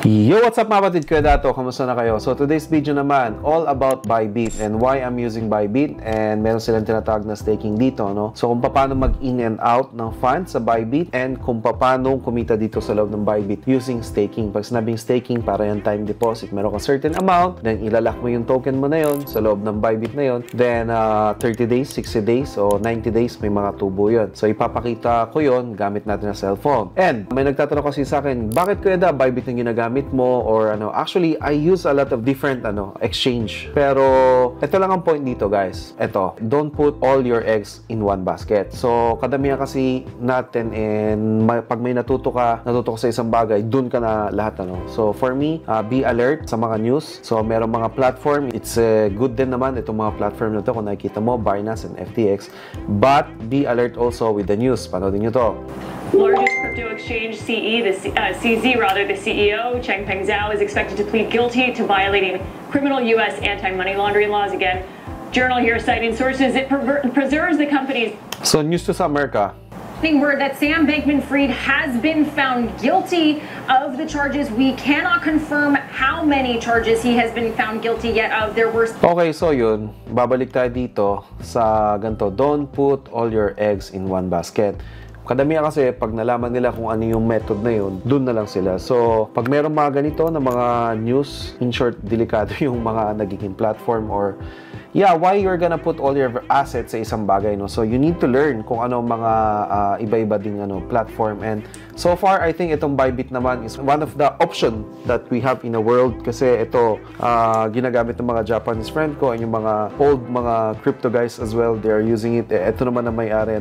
Yo, what's up mga batid ko dato? Kamusta na kayo? So today's video naman all about Bybit and why I'm using Bybit, and meron silang tinatawag na staking dito, no? So kung paano mag in and out ng funds sa Bybit and kung paano kumita dito sa loob ng Bybit using staking. Pag sinabing staking, para yan time deposit. Meron ka certain amount, then ilalak mo yung token mo na yon sa loob ng Bybit na yon. Then 30 days, 60 days, o 90 days may mga tubo yon. So ipapakita ko yon gamit natin na cellphone. And may nagtatanong kasi sa akin, bakit ko Bybit yung ginagamit mo or ano? Actually, I use a lot of different exchange. Pero ito lang ang point dito, guys. Ito, don't put all your eggs in one basket. So kadamihan kasi natin, and pag may natuto ka sa isang bagay, dun ka na lahat So for me, be alert sa mga news. So merong mga platform, it's good din naman itong mga platform na to kung nakikita mo, Binance and FTX, but be alert also with the news. Panoodin nyo to. Largest crypto exchange, CZ, the CEO, Changpeng Zhao, is expected to plead guilty to violating criminal U.S. anti-money laundering laws. Again, Journal here citing sources, it preserves the company's... So, news to sa America. Word that Sam Bankman-Fried has been found guilty of the charges. We cannot confirm how many charges he has been found guilty yet of. There were... Okay, so yun. Babalik tayo dito sa ganito. Don't put all your eggs in one basket. Kadamihan kasi, pag nalaman nila kung ano yung method na yun, dun na lang sila. So, pag meron mga ganito na mga news, in short, delikado yung mga nagiging platform or why you're gonna put all your assets sa isang bagay, no? So, you need to learn kung ano mga iba-iba ding platform. And so far, I think itong Bybit naman is one of the option that we have in the world, kasi ito, ginagamit ng mga Japanese friend ko and yung mga old mga crypto guys as well, they are using it. Ito naman na may-ari,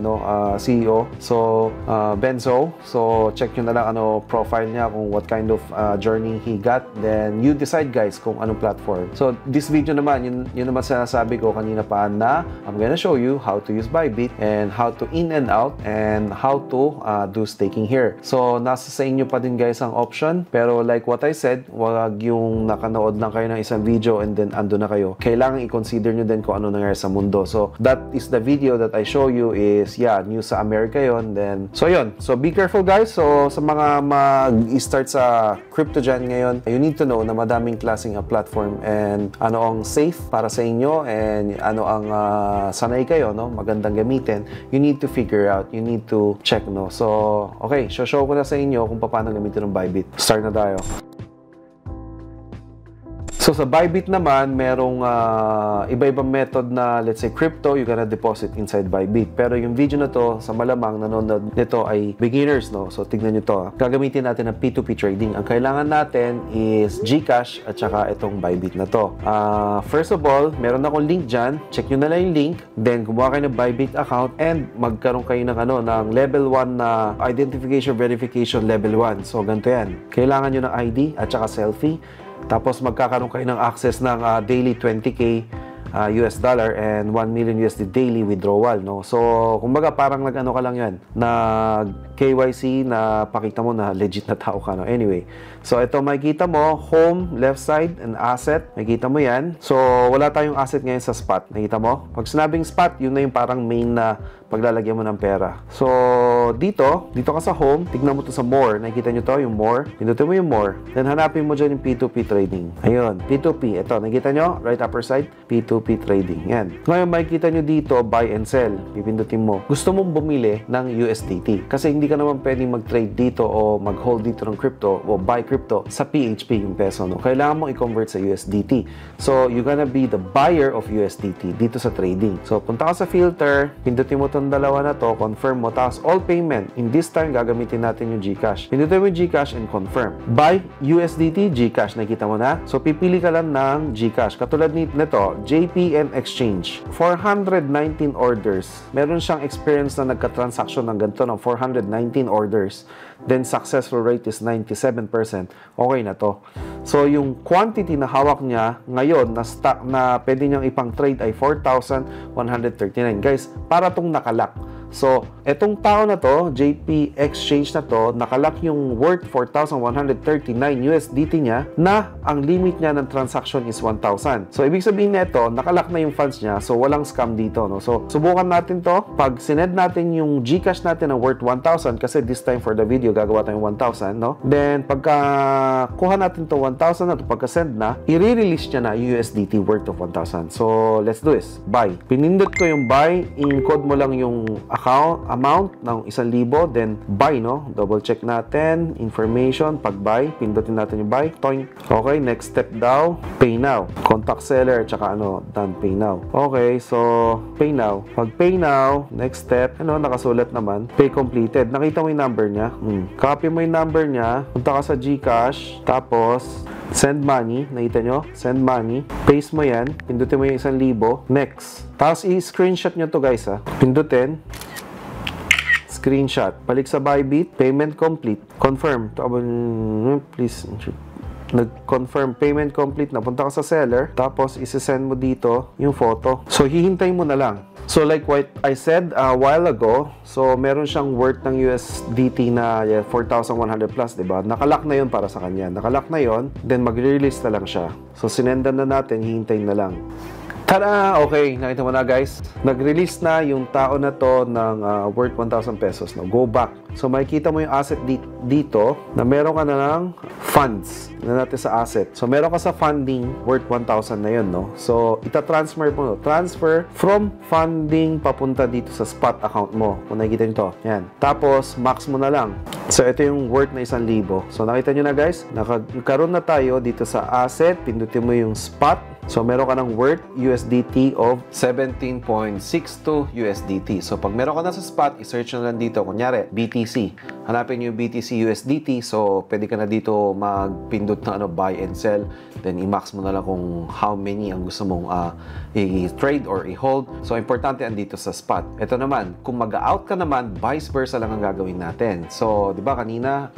CEO. So, Benzo. So, check nyo na lang profile niya, kung what kind of journey he got. Then, you decide guys kung anong platform. So, this video naman, yun naman sinasabi ko kanina pa na I'm gonna show you how to use Bybit and how to in and out and how to do staking here. So, nasa sa inyo pa din guys ang option. Pero like what I said, wag yung nakanood lang kayo ng isang video and then ando na kayo. Kailangan i-consider nyo din kung ano nangyari sa mundo. So, that is the video that I show you is, news sa America yon. Then, so yun. So, be careful guys. So, sa mga mag-start sa crypto dyan ngayon, you need to know na madaming klaseng platform and ano ang safe para sa inyo and ano ang sanay kayo, magandang gamitin. You need to figure out. You need to check, So, okay. Show ko na sa inyo kung paano gamitin ng Bybit. Start na tayo. So, sa Bybit naman, merong iba-ibang method na, let's say, crypto, you're gonna deposit inside Bybit. Pero yung video na to, sa malamang nanonood nito ay beginners, So, tignan nyo to. Gagamitin natin ng P2P trading. Ang kailangan natin is GCash at saka itong Bybit na to. First of all, meron akong link dyan. Check nyo na lang yung link. Then, gumawa kayo ng Bybit account and magkaroon kayo ng, ng level 1 na identification verification level 1. So, ganito yan. Kailangan nyo ng ID at saka selfie. Tapos magkakaroon kayo ng access ng daily 20K US dollar and 1 million USD daily withdrawal, So, kumbaga parang nag-ano ka lang yan, nag KYC na pakita mo na legit na tao ka, Anyway, so ito makikita mo, home, left side, and asset. Makikita mo yan. So, wala tayong asset ngayon sa spot. Nakita mo? Pag sinabing spot, yun na yung parang main na paglalagyan mo ng pera. So, dito ka sa home, tignan mo to sa more. Nakikita nyo to, yung more. Pindutin mo yung more. Then, hanapin mo dyan yung P2P trading. Ayun, P2P. Ito, nakikita nyo? Right upper side, P2P trading. Yan. Ngayon, makikita nyo dito, buy and sell. Pipindutin mo. Gusto mong bumili ng USDT. Kasi hindi ka naman pwedeng mag-trade dito o mag-hold dito ng crypto o buy crypto sa PHP, yung peso, Kailangan mo i-convert sa USDT. So, you're gonna be the buyer of USDT dito sa trading. So, punta ka sa filter, pindutin mo itong dalawa na to, confirm mo, tapos all payment. In this time, gagamitin natin yung GCash. Pindutin mo yung GCash and confirm. Buy USDT, GCash. Nakita mo na? So, pipili ka lang ng GCash. Katulad nito, JPN Exchange. 419 orders. Meron siyang experience na nagka-transaction ng ganito ng 419 orders. Then, successful rate is 97%. Okay na to. So, yung quantity na hawak niya ngayon na stock na pwede niyang ipang trade ay 4,139. Guys, para tong nakalak. So, etong tao na to, JP Exchange na to, nakalock yung worth 4,139 USDT niya na ang limit niya ng transaction is 1,000. So, ibig sabihin nito, nakalock na yung funds niya. So, walang scam dito, no? So, subukan natin to. Pag sinend natin yung GCash natin na worth 1,000, kasi this time for the video, gagawa tayong 1,000, no? Then, pagka kuha natin to 1,000 na to, pagka send na, i-release niya na USDT worth of 1,000. So, let's do this. Buy. Pinindot ko yung buy. In-code mo lang yung amount ng 1,000, then buy, no? Double check natin, information, pag buy, pindutin natin yung buy, toing. Okay, next step daw, pay now. Contact seller, tsaka done, pay now. Okay, so, pay now. Pag pay now, next step, nakasulat naman, pay completed. Nakita mo yung number niya? Copy mo yung number niya, punta ka sa GCash, tapos, send money, nakita nyo? Send money, paste mo yan, pindutin mo yung 1,000, next. Tapos, i-screenshot nyo to guys, ha. Pindutin, screenshot, balik sa Bybit, payment complete, confirm, please, nag-confirm payment complete, napunta ka sa seller, tapos isi-send mo dito yung photo. So, hihintay mo na lang. So, like what I said a while ago, so, meron siyang worth ng USDT na 4,100 plus, diba? Nakalock na yun para sa kanya. Nakalock na yun, then mag-release na lang siya. So, sinendan na natin, hihintayin na lang. Tada! Okay, nakita mo na guys. Nag-release na yung tao na to ng worth 1,000 pesos. No? Go back. So, makikita mo yung asset dito na meron ka na ng funds na natin sa asset. So, meron ka sa funding worth 1,000 na yun, no? So, ita-transfer mo. Transfer from funding papunta dito sa spot account mo. Kung nakikita nyo to. Yan. Tapos, max mo na lang. So, ito yung worth na 1,000. So, nakita nyo na guys. Nagkaroon na tayo dito sa asset. Pindutin mo yung spot. So, meron ka ng worth USDT of 17.62 USDT. So, pag meron ka na sa spot, i-search na lang dito. Kunyari, BTC. Hanapin nyo yung BTC USDT. So, pwede ka na dito magpindot na buy and sell. Then, i-max mo na lang kung how many ang gusto mong i-trade or i-hold. So, importante andito sa spot. Ito naman, kung mag-out ka naman, vice versa lang ang gagawin natin. So, di ba kanina,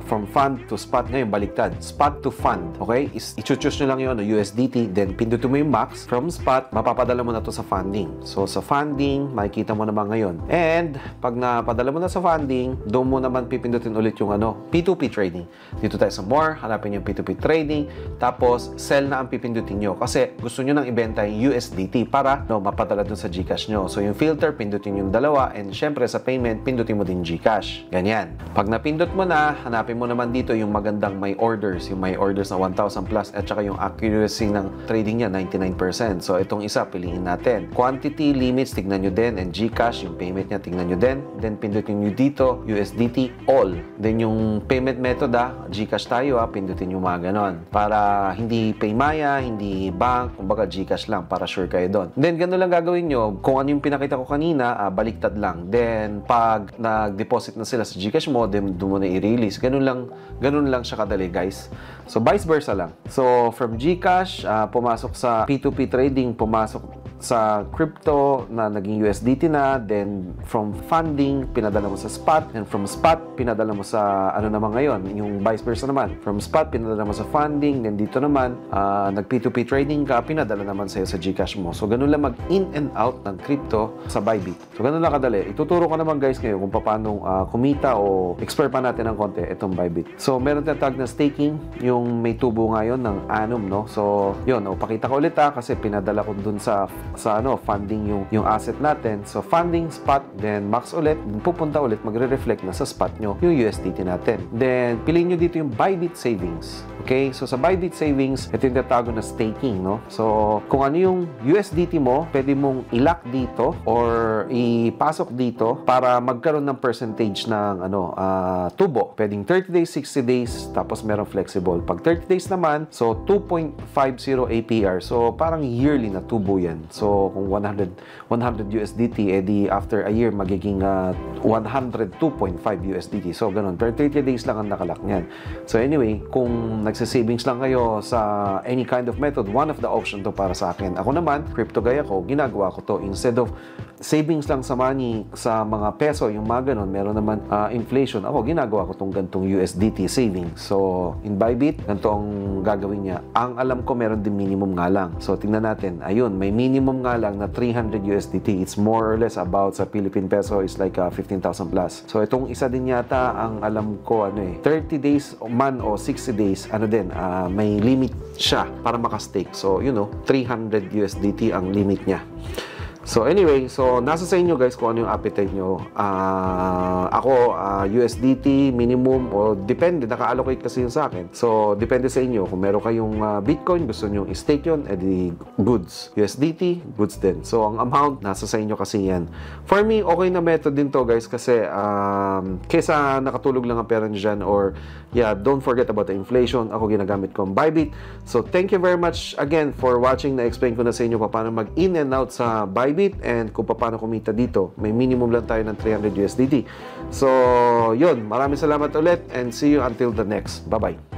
from fund to spot, ngayon baliktad. Spot to fund. Okay? I-choose nyo lang yun, USDT. Then, pindutin mo yung max. From spot, mapapadala mo na to sa funding. So, sa funding, makikita mo naman ngayon. And, pag napadala mo na sa funding, doon mo naman pipindutin ulit yung P2P trading. Dito tayo sa more, hanapin yung P2P trading. Tapos, sell na ang pipindutin nyo. Kasi, gusto nyo nang ibenta yung USDT para mapadala dun sa GCash nyo. So, yung filter, pindutin yung dalawa. And, syempre, sa payment, pindutin mo din GCash. Ganyan. Pag napindot mo na, hanapin mo naman dito yung magandang may orders. Yung may orders na 1,000 plus at saka yung accuracy ng trading niya 99%. So, itong isa, piliin natin. Quantity, limits, tignan nyo din. And GCash, yung payment niya, tignan nyo din. Then, pindutin nyo dito, USDT, all. Then, yung payment method, GCash tayo, pindutin yung mga ganon. Para hindi Paymaya, hindi bank, kumbaga GCash lang, para sure kayo doon. Then, gano'n lang gagawin nyo. Kung ano yung pinakita ko kanina, baliktad lang. Then, pag nag-deposit na sila sa GCash mo, then, doon mo na i-release. Ganun lang siya kadali, guys. So, vice versa lang. So, from GCash, pumasok sa P2P trading, pumasok sa crypto na naging USDT na, then from funding, pinadala mo sa spot, and from spot, pinadala mo sa naman ngayon, yung vice versa naman. From spot, pinadala mo sa funding, then dito naman, nag P2P trading ka, pinadala naman sa'yo sa GCash mo. So, ganun lang mag-in and out ng crypto sa Bybit. So, ganun lang kadali. Ituturo ko naman guys ngayon kung paano kumita o explore pa natin ng konti itong Bybit. So, meron tayong na staking, yung may tubo ngayon ng Anom, no? So, yun, pakita ko ulit kasi pinadala ko dun sa funding yung asset natin. So, funding, spot, then max ulit, pupunta ulit, magre-reflect na sa spot nyo yung USDT natin. Then, piliin nyo dito yung Bybit Savings. Okay? So, sa Bybit Savings, ito yung tatago na staking, no? So, kung ano yung USDT mo, pwede mong i-lock dito or ipasok dito para magkaroon ng percentage ng tubo. Pwedeng 30 days, 60 days, tapos meron flexible. Pag 30 days naman, so 2.50 APR. So, parang yearly na tubo yan. So, kung 100 USDT, edi after a year, magiging 102.5 USDT. So, ganun. Per 30 days lang ang nakalak niyan. So, anyway, kung nagsisavings lang kayo sa any kind of method, one of the option to para sa akin. Ako naman, crypto guy ako, ginagawa ko to. Instead of savings lang sa money, sa mga peso, yung mga ganun, meron naman inflation. Ako, ginagawa ko tong gantong USDT savings. So, in Bybit, ganito ang gagawin niya. Ang alam ko, meron din minimum nga lang. So, tingnan natin. Ayun, may minimum minimum nga lang na 300 USDT. It's more or less about sa Philippine peso is like 15,000 plus. So itong isa din yata ang alam ko 30 days man o 60 days may limit siya para makastake. So 300 USDT ang limit niya. So anyway, so nasa sa inyo guys kung ano yung appetite nyo. Ako, USDT minimum o depende, naka-allocate kasi yun sa akin. So depende sa inyo. Kung meron kayong Bitcoin, gusto nyo i-stake yun, edi goods. USDT, goods din. So ang amount, nasa sa inyo kasi yan. For me, okay na method din to guys kasi kesa nakatulog lang ang pera nyo dyan or don't forget about the inflation. Ako ginagamit ko ang Bybit. So thank you very much again for watching. Na-explain ko na sa inyo paano mag-in and out sa Bybit and kung paano kumita dito. May minimum lang tayo ng 300 USDT. So, yun. Maraming salamat ulit and see you until the next. Bye-bye.